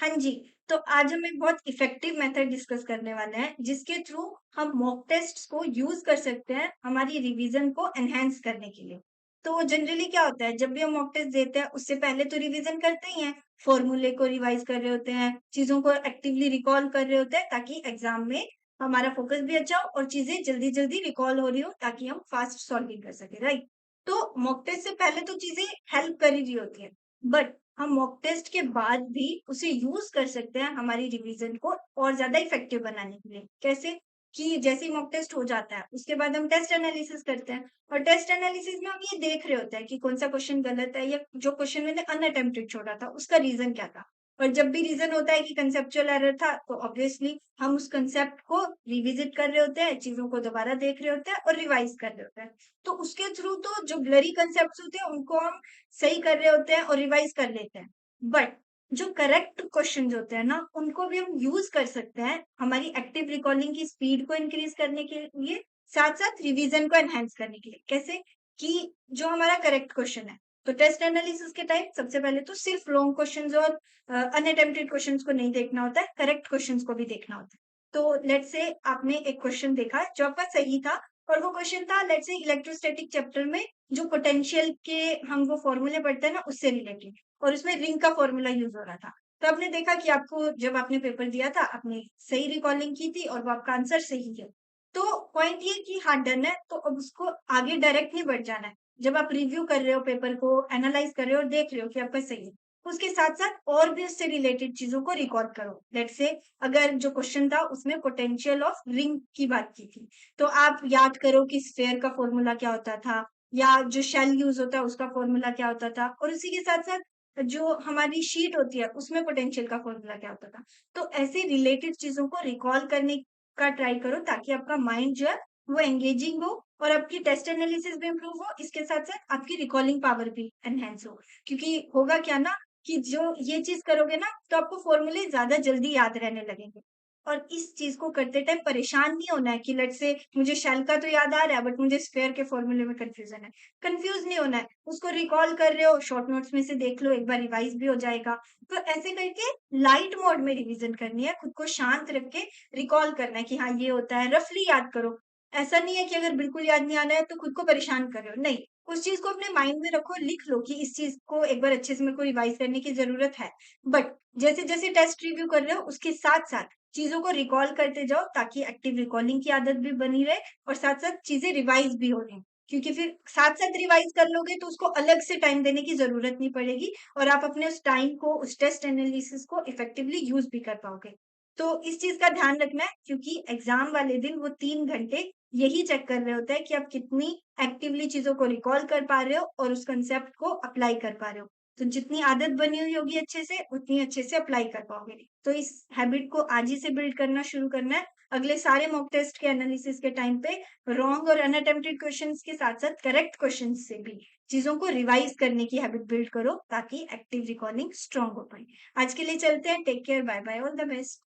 हाँ जी, तो आज हम एक बहुत इफ़ेक्टिव मेथड डिस्कस करने वाले हैं, जिसके थ्रू हम मॉक टेस्ट्स को यूज़ कर सकते हैं, हमारी रिवीजन को एनहांस करने के लिए। तो जनरली क्या होता है, जब भी हम मॉक टेस्ट देते हैं, उससे पहले तो रिवीजन करते ही हैं, फॉर्मूले को रिवाइज़ कर रहे होते हैं, चीज़ों को एक्टिवली रिकॉल कर रहे होते हैं, ताकि एग्ज़ाम में हमारा फ़ोकस भी अच्छा हो और चीज़ें जल्दी-जल्दी रिकॉल हो रही हो, ताकि हम फास्ट सॉल्विंग कर सकें, राइट? तो मॉक टेस्ट से पहले तो चीज़ें हेल्प कर ही रही होती हैं, बट हम मॉक टेस्ट के बाद भी उसे यूज़ कर सकते हैं हमारी रिवीजन को और ज़्यादा इफ़ेक्टिव बनाने के लिए। कैसे? कि जैसे ही मॉक टेस्ट हो जाता है, उसके बाद हम टेस्ट एनालिसिस करते हैं और टेस्ट एनालिसिस में हम ये देख रहे होते हैं कि कौन-सा क्वेश्चन गलत है या जो क्वेश्चन मैंने अनअटेम्प्टेड छोड़ा था, उसका रीज़न क्या था? और जब भी रीज़न होता है कि कंसेप्चुअल एरर था, तो ऑब्वियसली हम उस कांसेप्ट को रिविज़िट कर रहे होते हैं, चीज़ों को दोबारा देख रहे होते हैं और रिवाइज़ कर रहे होते हैं। तो उसके थ्रू तो जो ब्लरी कांसेप्ट्स होते हैं, उनको हम सही कर रहे होते हैं और रिवाइज कर लेते हैं। बट जो करेक्ट क्वेश्चंस होते हैं ना, उनको भी हम यूज़ कर सकते हैं, हमारी एक्टिव रिकॉलिंग की स्पीड को इंक्रीज़ करने के लिए, साथ-साथ रिवीजन को एनहांस करने के लिए। कैसे? कि जो हमारा करेक्ट क्वेश्चन है, तो टेस्ट एनालिसिस के टाइम सबसे पहले तो सिर्फ लॉन्ग क्वेश्चंस और अनअटेम्प्टेड क्वेश्चंस को नहीं देखना होता है, करेक्ट क्वेश्चंस को भी देखना होता है। तो लेट्स से आपने एक क्वेश्चन देखा जो आपका सही था और वो क्वेश्चन था लेट्स से इलेक्ट्रोस्टैटिक चैप्टर में जो पोटेंशियल के हम वो फ़ॉर्मूले पढ़ते हैं ना, उससे रिलेटेड और उसमें रिंग का फ़ॉर्मूला यूज़ हो रहा था। तो आपने देखा कि आपको जब आपने पेपर दिया था, आपने सही रिकॉलिंग की थी और वो आपका आंसर सही है। तो पॉइंट ये कि हाँ, डन है, तो अब उसको आगे डायरेक्ट नहीं बढ़ जाना है। जब आप रिव्यू कर रहे हो पेपर को, एनालाइज़ कर रहे हो और देख रहे हो कि आपका सही है, उसके साथ-साथ और भी उससे रिलेटेड चीज़ों को रिकॉल करो। लेट्स से अगर जो क्वेश्चन था उसमें पोटेंशियल ऑफ रिंग की बात की थी, तो आप याद करो कि स्फीयर का फ़ॉर्मूला क्या होता था या जो शेल यूज़ होता है उसका फ़ॉर्मूला क्या होता था और उसी के साथ-साथ जो हमारी शीट होती है उसमें पोटेंशियल का फ़ॉर्मूला क्या होता था। तो ऐसे रिलेटेड चीज़ों को रिकॉल करने का ट्राई करो ताकि आपका माइंड जो है वो एंगेजिंग हो और आपकी टेस्ट एनालिसिस भी इम्प्रूव हो, इसके साथ-साथ आपकी रिकॉलिंग पावर भी एनहांस हो। क्योंकि होगा क्या ना कि जो ये चीज़ करोगे ना तो आपको फ़ॉर्मूले ज़्यादा जल्दी याद रहने लगेंगे। और इस चीज़ को करते टाइम परेशान नहीं होना है कि लेट्स से मुझे शेल का तो याद आ रहा है बट मुझे स्फीयर के फ़ॉर्मूले में कन्फ्यूज़न है। कन्फ्यूज़ नहीं होना है, उसको रिकॉल कर रहे हो, शॉर्ट नोट्स में से देख लो, एक बार रिवाइज़ भी हो जाएगा। तो ऐसे करके लाइट मोड में रिवीज़न करनी है, खुद को शांत रख के रिकॉल करना है कि हाँ, ये होता है, रफली याद करो। ऐसा नहीं है कि अगर बिल्कुल याद नहीं आ रहा है तो खुद को परेशान कर रहे हो, नहीं। उस चीज़ को अपने माइंड में रखो, लिख लो कि इस चीज़ को एक बार अच्छे से मेरे को रिवाइज़ करने की ज़रूरत है। बट जैसे-जैसे टेस्ट रिव्यू कर रहे हो उसके साथ-साथ चीज़ों को रिकॉल करते जाओ ताकि एक्टिव रिकॉलिंग की आदत भी बनी रहे और साथ-साथ चीज़ें रिवाइज़ भी हो रही। क्योंकि फिर साथ-साथ रिवाइज़ कर लोगे तो उसको अलग से टाइम देने की ज़रूरत नहीं पड़ेगी और आप अपने उस टाइम को, उस टेस्ट एनालिसिस को इफेक्टिवली यूज़ भी कर पाओगे। तो इस चीज़ का ध्यान रखना है क्योंकि एग्ज़ाम वाले दिन वो 3 घंटे यही चेक कर रहे होते हैं कि आप कितनी एक्टिवली चीज़ों को रिकॉल कर पा रहे हो और उस कांसेप्ट को अप्लाई कर पा रहे हो। तो जितनी आदत बनी हुई होगी अच्छे से, उतनी अच्छे से अप्लाई कर पाओगे। तो इस हैबिट को आज ही से बिल्ड करना शुरू करना है। अगले सारे मॉक टेस्ट के एनालिसिस के टाइम पे रॉन्ग और अनअटेम्प्टेड क्वेश्चन्स के साथ-साथ करेक्ट क्वेश्चन्स से भी चीज़ों को रिवाइज़ करने की हैबिट बिल्ड करो ताकि एक्टिव रिकॉलिंग स्ट्रॉन्ग हो पाए। आज के लिए चलते हैं। Take care, bye bye, all the best.